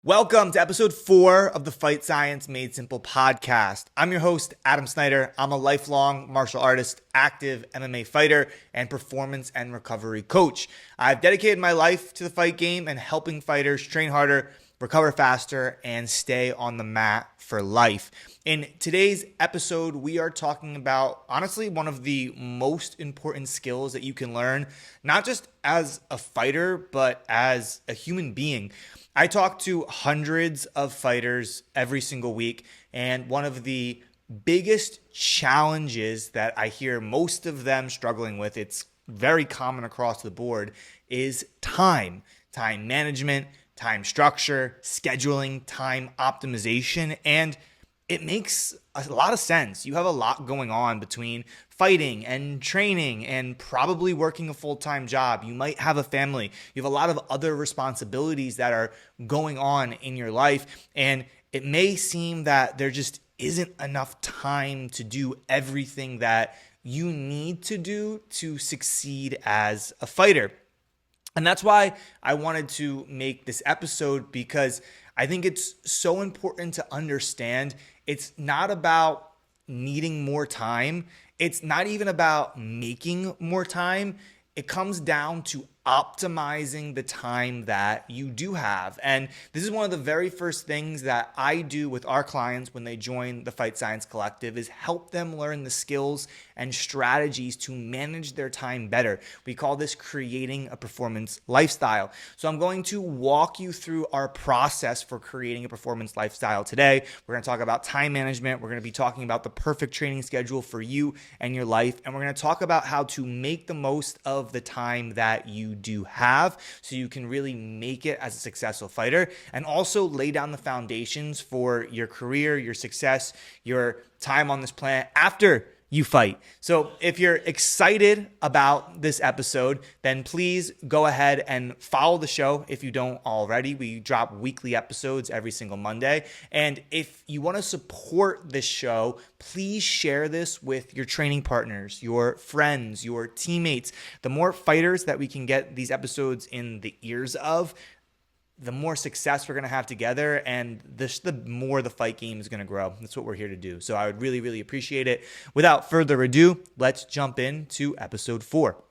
Welcome to episode 4 of the Fight Science Made Simple podcast. I'm your host, Adam Snyder. I'm a lifelong martial artist, active MMA fighter, and performance and recovery coach. I've dedicated my life to the fight game and helping fighters train harder, recover faster, and stay on the mat for life. In today's episode, we are talking about, honestly, one of the most important skills that you can learn, not just as a fighter, but as a human being. I talk to hundreds of fighters every single week, and one of the biggest challenges that I hear most of them struggling with, it's very common across the board, is time management, time structure, scheduling, time optimization, and it makes a lot of sense. You have a lot going on between fighting and training and probably working a full-time job. You might have a family. You have a lot of other responsibilities that are going on in your life. And it may seem that there just isn't enough time to do everything that you need to do to succeed as a fighter. And that's why I wanted to make this episode, because I think it's so important to understand it's not about needing more time. It's not even about making more time. It comes down to optimizing the time that you do have. And this is one of the very first things that I do with our clients when they join the Fight Science Collective, is help them learn the skills and strategies to manage their time better. We call this creating a performance lifestyle. So I'm going to walk you through our process for creating a performance lifestyle today. We're going to talk about time management. We're going to be talking about the perfect training schedule for you and your life. And we're going to talk about how to make the most of the time that you do have so you can really make it as a successful fighter, and also lay down the foundations for your career, your success, your time on this planet after you fight. So if you're excited about this episode, then please go ahead and follow the show if you don't already. We drop weekly episodes every single Monday. And if you want to support this show, please share this with your training partners, your friends, your teammates. The more fighters that we can get these episodes in the ears of, the more success we're going to have together, and the more the fight game is going to grow. That's what we're here to do. So I would really, really appreciate it. Without further ado, let's jump into episode 4. All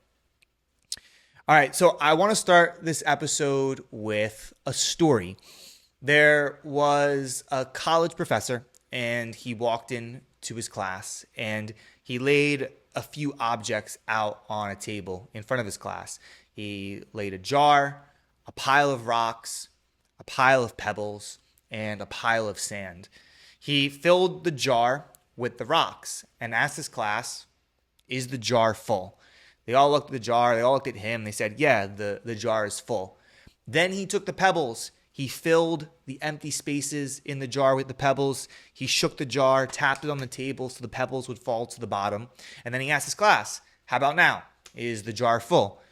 right, so I want to start this episode with a story. There was a college professor, and he walked into his class, and he laid a few objects out on a table in front of his class. He laid a jar, a pile of rocks, a pile of pebbles, and a pile of sand. He filled the jar with the rocks and asked his class, "Is the jar full?" They all looked at the jar. They all looked at him. They said, "Yeah, the jar is full." Then he took the pebbles. He filled the empty spaces in the jar with the pebbles. He shook the jar, tapped it on the table so the pebbles would fall to the bottom. And then he asked his class, "How about now? Is the jar full?"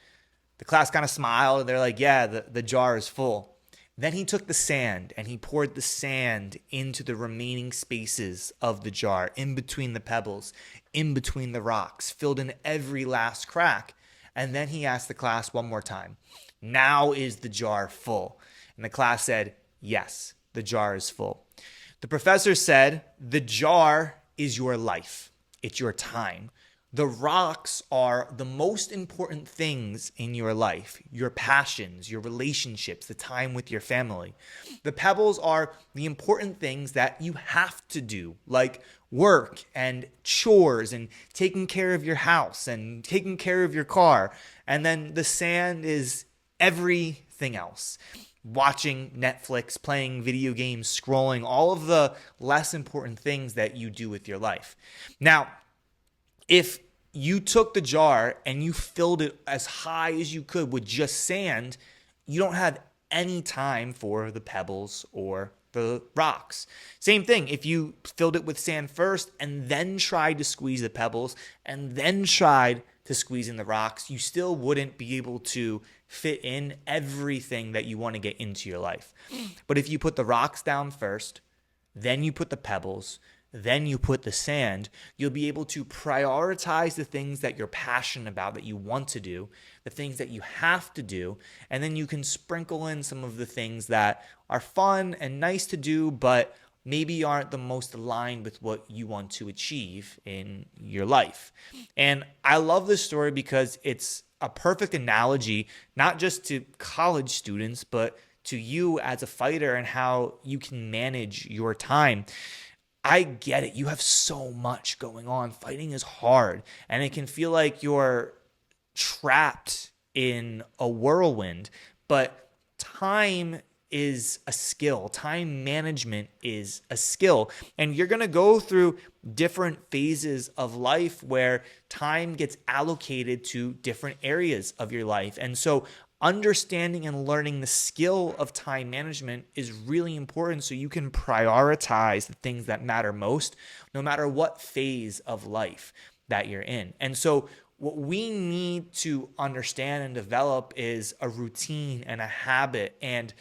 The class kind of smiled, and they're like, "Yeah, the jar is full." Then he took the sand and he poured the sand into the remaining spaces of the jar, in between the pebbles, in between the rocks, filled in every last crack. And then he asked the class one more time, "Now is the jar full?" And the class said, "Yes, the jar is full." The professor said, "The jar is your life. It's your time. The rocks are the most important things in your life, your passions, your relationships, the time with your family. The pebbles are the important things that you have to do, like work and chores and taking care of your house and taking care of your car. And then the sand is everything else. Watching Netflix, playing video games, scrolling, all of the less important things that you do with your life." Now, if you took the jar and you filled it as high as you could with just sand, you don't have any time for the pebbles or the rocks. Same thing, if you filled it with sand first and then tried to squeeze the pebbles and then tried to squeeze in the rocks, you still wouldn't be able to fit in everything that you want to get into your life. But if you put the rocks down first, then you put the pebbles, then you put the sand, you'll be able to prioritize the things that you're passionate about, that you want to do, the things that you have to do, and then you can sprinkle in some of the things that are fun and nice to do, but maybe aren't the most aligned with what you want to achieve in your life. And I love this story because it's a perfect analogy, not just to college students, but to you as a fighter and how you can manage your time. I get it. You have so much going on. Fighting is hard, and it can feel like you're trapped in a whirlwind, but time is a skill. Time management is a skill. And you're going to go through different phases of life where time gets allocated to different areas of your life. And so understanding and learning the skill of time management is really important so you can prioritize the things that matter most, no matter what phase of life that you're in. And so what we need to understand and develop is a routine and a habit and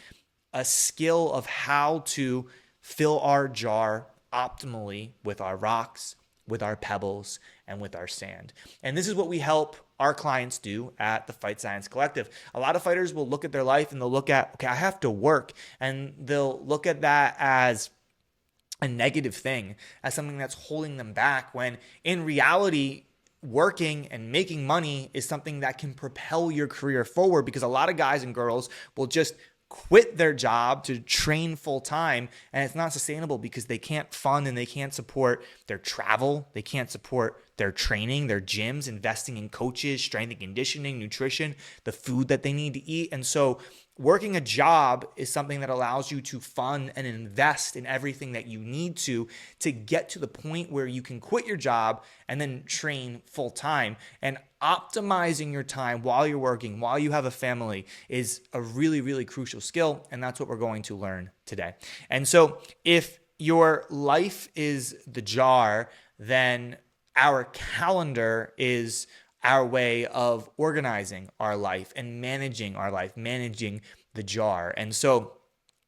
a skill of how to fill our jar optimally with our rocks, with our pebbles, and with our sand. And this is what we help our clients do at the Fight Science Collective. A lot of fighters will look at their life and they'll look at, okay, I have to work. And they'll look at that as a negative thing, as something that's holding them back, when in reality, working and making money is something that can propel your career forward, because a lot of guys and girls will just quit their job to train full time, and it's not sustainable because they can't fund and they can't support their travel, they can't support their training, their gyms, investing in coaches, strength and conditioning, nutrition, the food that they need to eat. And so working a job is something that allows you to fund and invest in everything that you need to get to the point where you can quit your job and then train full time. And optimizing your time while you're working, while you have a family, is a really, really crucial skill. And that's what we're going to learn today. And so if your life is the jar, then our calendar is our way of organizing our life and managing our life, managing the jar. And so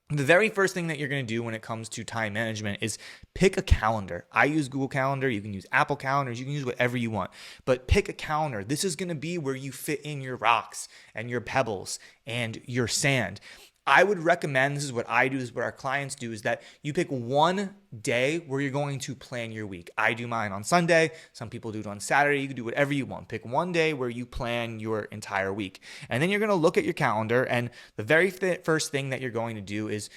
the very first thing that you're going to do when it comes to time management is pick a calendar. I use Google Calendar. You can use Apple Calendars. You can use whatever you want, but pick a calendar. This is going to be where you fit in your rocks and your pebbles and your sand. I would recommend, this is what I do, this is what our clients do, is that you pick one day where you're going to plan your week. I do mine on Sunday. Some people do it on Saturday. You can do whatever you want. Pick one day where you plan your entire week. And then you're going to look at your calendar, and the very first thing that you're going to do is,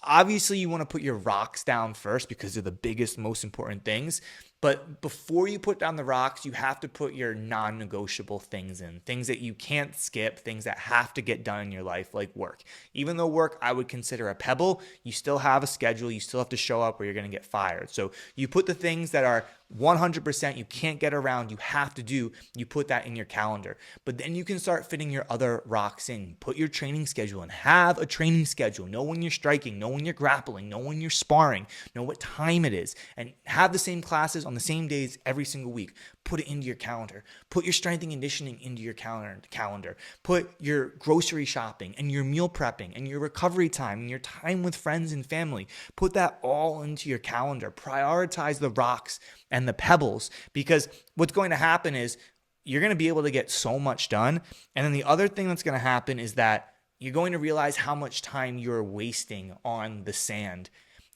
obviously you want to put your rocks down first because they're the biggest, most important things. But before you put down the rocks, you have to put your non-negotiable things in, things that you can't skip, things that have to get done in your life, like work. Even though work I would consider a pebble, you still have a schedule. You still have to show up or you're going to get fired. So you put the things that are 100% you can't get around, you have to do, you put that in your calendar. But then you can start fitting your other rocks in. Put your training schedule in. Have a training schedule. Know when you're striking, know when you're grappling, know when you're sparring, know what time it is, and have the same classes on the same days every single week. Put it into your calendar. Put your strength and conditioning into your calendar. Put your grocery shopping and your meal prepping and your recovery time and your time with friends and family. Put that all into your calendar. Prioritize the rocks and the pebbles, because what's going to happen is you're going to be able to get so much done. And then the other thing that's going to happen is that you're going to realize how much time you're wasting on the sand.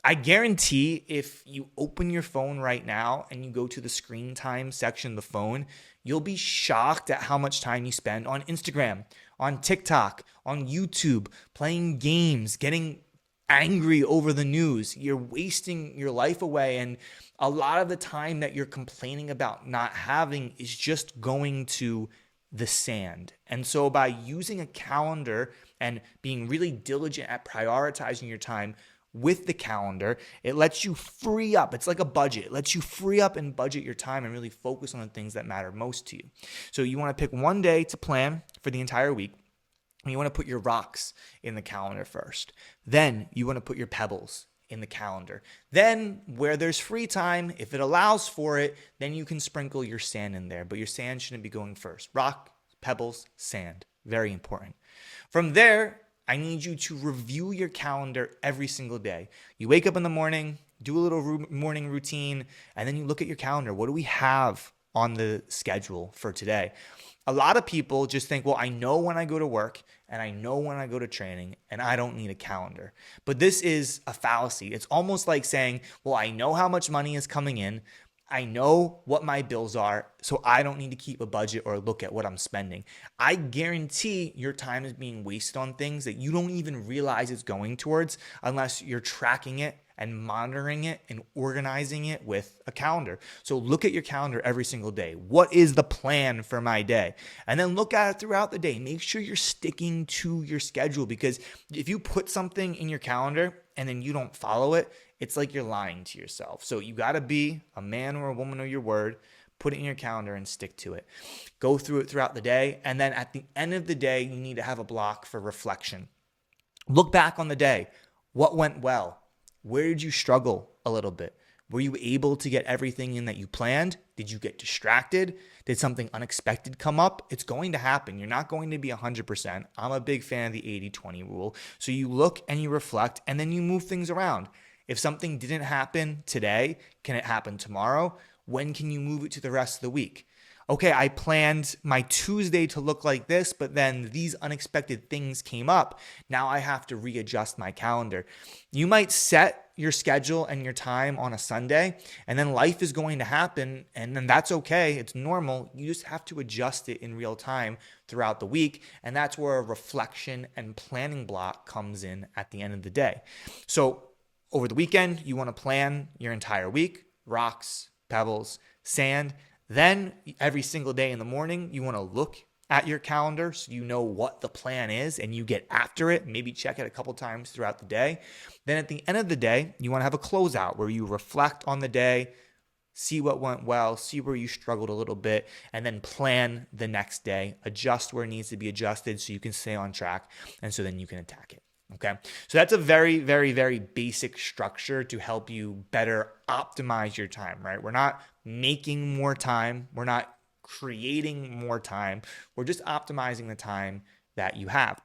I guarantee if you open your phone right now and you go to the screen time section of the phone, you'll be shocked at how much time you spend on Instagram, on TikTok, on YouTube, playing games, getting angry over the news. You're wasting your life away. And a lot of the time that you're complaining about not having is just going to the sand. And so by using a calendar and being really diligent at prioritizing your time with the calendar, it lets you free up. It's like a budget. It lets you free up and budget your time and really focus on the things that matter most to you. So you want to pick one day to plan for the entire week. And you want to put your rocks in the calendar first. Then you want to put your pebbles in the calendar. Then where there's free time, if it allows for it, then you can sprinkle your sand in there. But your sand shouldn't be going first. Rock, pebbles, sand. Very important. From there, I need you to review your calendar every single day. You wake up in the morning, do a little morning routine, and then you look at your calendar. What do we have on the schedule for today? A lot of people just think, well, I know when I go to work and I know when I go to training and I don't need a calendar. But this is a fallacy. It's almost like saying, well, I know how much money is coming in. I know what my bills are, so I don't need to keep a budget or look at what I'm spending. I guarantee your time is being wasted on things that you don't even realize it's going towards unless you're tracking it and monitoring it and organizing it with a calendar. So look at your calendar every single day. What is the plan for my day? And then look at it throughout the day. Make sure you're sticking to your schedule, because if you put something in your calendar and then you don't follow it, it's like you're lying to yourself. So you got to be a man or a woman of your word. Put it in your calendar and stick to it. Go through it throughout the day. And then at the end of the day, you need to have a block for reflection. Look back on the day. What went well? Where did you struggle a little bit? Were you able to get everything in that you planned? Did you get distracted? Did something unexpected come up? It's going to happen. You're not going to be 100%. I'm a big fan of the 80-20 rule. So you look and you reflect, and then you move things around. If something didn't happen today, can it happen tomorrow? When can you move it to the rest of the week? Okay, I planned my Tuesday to look like this, but then these unexpected things came up. Now I have to readjust my calendar. You might set your schedule and your time on a Sunday, and then life is going to happen, and then that's okay. It's normal. You just have to adjust it in real time throughout the week, and that's where a reflection and planning block comes in at the end of the day. So over the weekend, you want to plan your entire week: rocks, pebbles, sand. Then every single day in the morning, you want to look at your calendar so you know what the plan is and you get after it. Maybe check it a couple times throughout the day. Then at the end of the day, you want to have a closeout where you reflect on the day, see what went well, see where you struggled a little bit, and then plan the next day. Adjust where it needs to be adjusted so you can stay on track, and so then you can attack it. Okay, so that's a very, very, very basic structure to help you better optimize your time, right? We're not making more time. We're not creating more time. We're just optimizing the time that you have.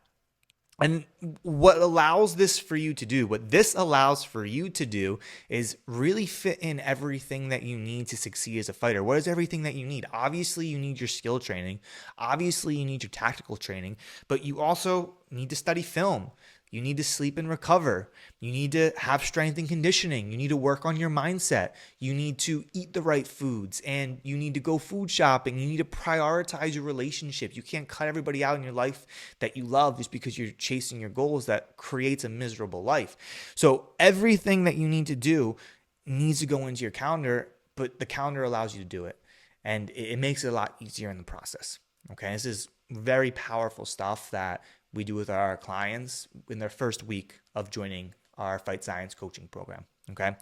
And what this allows for you to do is really fit in everything that you need to succeed as a fighter. What is everything that you need? Obviously, you need your skill training. Obviously, you need your tactical training, but you also need to study film. You need to sleep and recover. You need to have strength and conditioning. You need to work on your mindset. You need to eat the right foods, and you need to go food shopping. You need to prioritize your relationships. You can't cut everybody out in your life that you love just because you're chasing your goals. That creates a miserable life. So everything that you need to do needs to go into your calendar, but the calendar allows you to do it, and it makes it a lot easier in the process. Okay, this is very powerful stuff that we do with our clients in their first week of joining our Fight Science coaching program. Okay.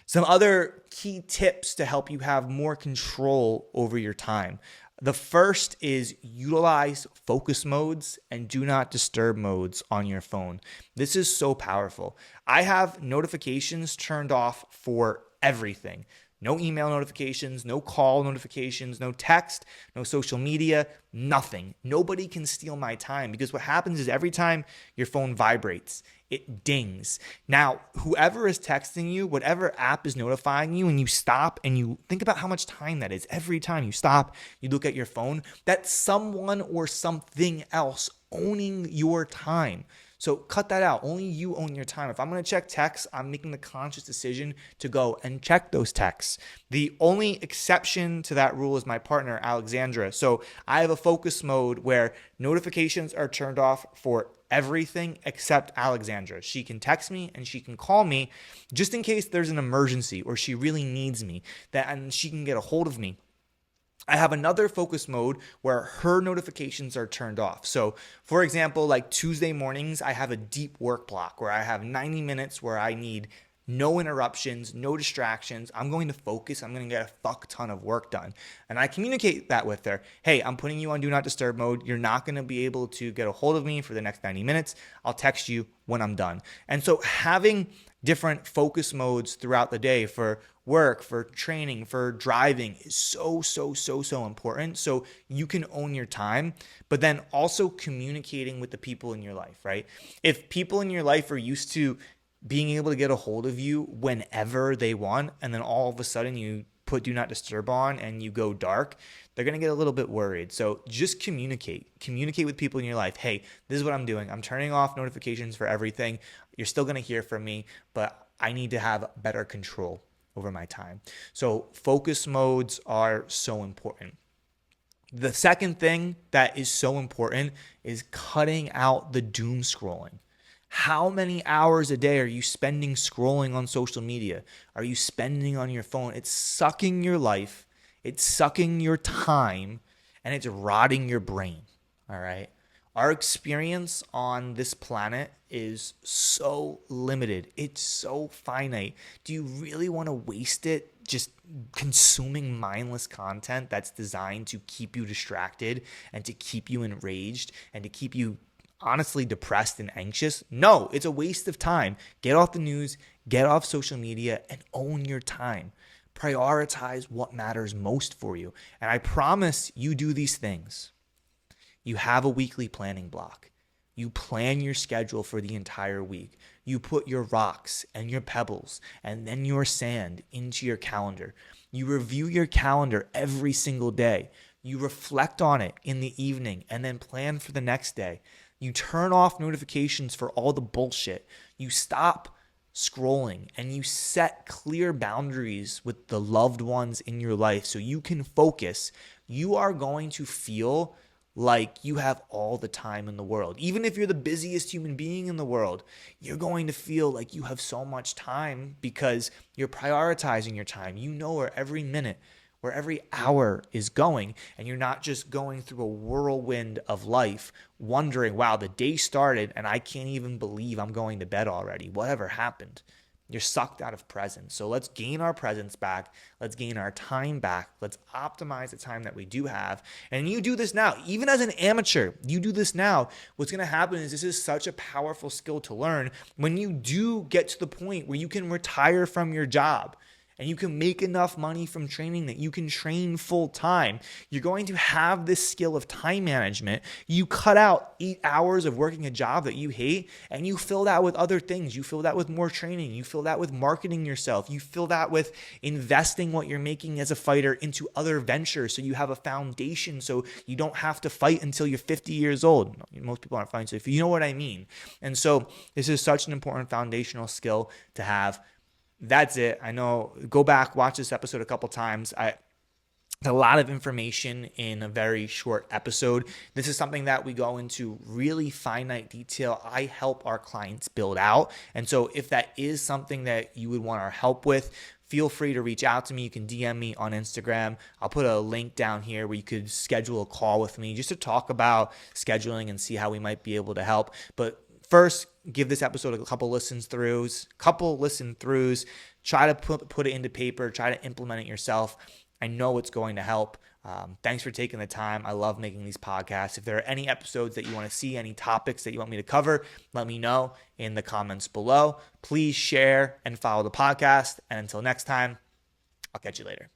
Some other key tips to help you have more control over your time. The first is utilize focus modes and do not disturb modes on your phone. This is so powerful. I have notifications turned off for everything. No email notifications, no call notifications, no text, no social media, nothing. Nobody can steal my time, because what happens is every time your phone vibrates, it dings. Now, whoever is texting you, whatever app is notifying you, and you stop and you think about how much time that is. Every time you stop, you look at your phone, that's someone or something else owning your time. So cut that out. Only you own your time. If I'm going to check texts, I'm making the conscious decision to go and check those texts. The only exception to that rule is my partner, Alexandra. So I have a focus mode where notifications are turned off for everything except Alexandra. She can text me and she can call me just in case there's an emergency or she really needs me, and she can get a hold of me. I have another focus mode where her notifications are turned off. So for example, like Tuesday mornings, I have a deep work block where I have 90 minutes where I need no interruptions, no distractions. I'm going to focus. I'm going to get a fuck ton of work done. And I communicate that with her. Hey, I'm putting you on do not disturb mode. You're not going to be able to get a hold of me for the next 90 minutes. I'll text you when I'm done. And so having different focus modes throughout the day for work, for training, for driving is so important. So you can own your time, but then also communicating with the people in your life, right? If people in your life are used to being able to get a hold of you whenever they want, and then all of a sudden you put do not disturb on and you go dark, they're going to get a little bit worried. So just communicate with people in your life. Hey, this is what I'm doing. I'm turning off notifications for everything. You're still going to hear from me, but I need to have better control over my time. So focus modes are so important. The second thing that is so important is cutting out the doom scrolling. How many hours a day are you spending scrolling on social media? Are you spending on your phone? It's sucking your life, it's sucking your time, and it's rotting your brain. All right. Our experience on this planet is so limited. It's so finite. Do you really want to waste it just consuming mindless content that's designed to keep you distracted and to keep you enraged and to keep you honestly depressed and anxious? No, it's a waste of time. Get off the news, get off social media, and own your time. Prioritize what matters most for you. And I promise you do these things. You have a weekly planning block. You plan your schedule for the entire week. You put your rocks and your pebbles and then your sand into your calendar. You review your calendar every single day. You reflect on it in the evening and then plan for the next day. You turn off notifications for all the bullshit. You stop scrolling and you set clear boundaries with the loved ones in your life so you can focus. You are going to feel like you have all the time in the world. Even if you're the busiest human being in the world, you're going to feel like you have so much time because you're prioritizing your time. You know where every minute, where every hour is going, and you're not just going through a whirlwind of life wondering, wow, the day started and I can't even believe I'm going to bed already. Whatever happened? You're sucked out of presence. So let's gain our presence back. Let's gain our time back. Let's optimize the time that we do have. And you do this now. Even as an amateur, you do this now. What's going to happen is this is such a powerful skill to learn. When you do get to the point where you can retire from your job and you can make enough money from training that you can train full time, you're going to have this skill of time management. You cut out 8 hours of working a job that you hate and you fill that with other things. You fill that with more training. You fill that with marketing yourself. You fill that with investing what you're making as a fighter into other ventures so you have a foundation so you don't have to fight until you're 50 years old. Most people aren't fighting, so if you know what I mean. And so this is such an important foundational skill to have. That's it. I know. Go back, watch this episode a couple times. A lot of information in a very short episode. This is something that we go into really finite detail. I help our clients build out. And so if that is something that you would want our help with, feel free to reach out to me. You can DM me on Instagram. I'll put a link down here where you could schedule a call with me just to talk about scheduling and see how we might be able to help. But first, give this episode a couple listen throughs. Try to put it into paper. Try to implement it yourself. I know it's going to help. Thanks for taking the time. I love making these podcasts. If there are any episodes that you want to see, any topics that you want me to cover, let me know in the comments below. Please share and follow the podcast. And until next time, I'll catch you later.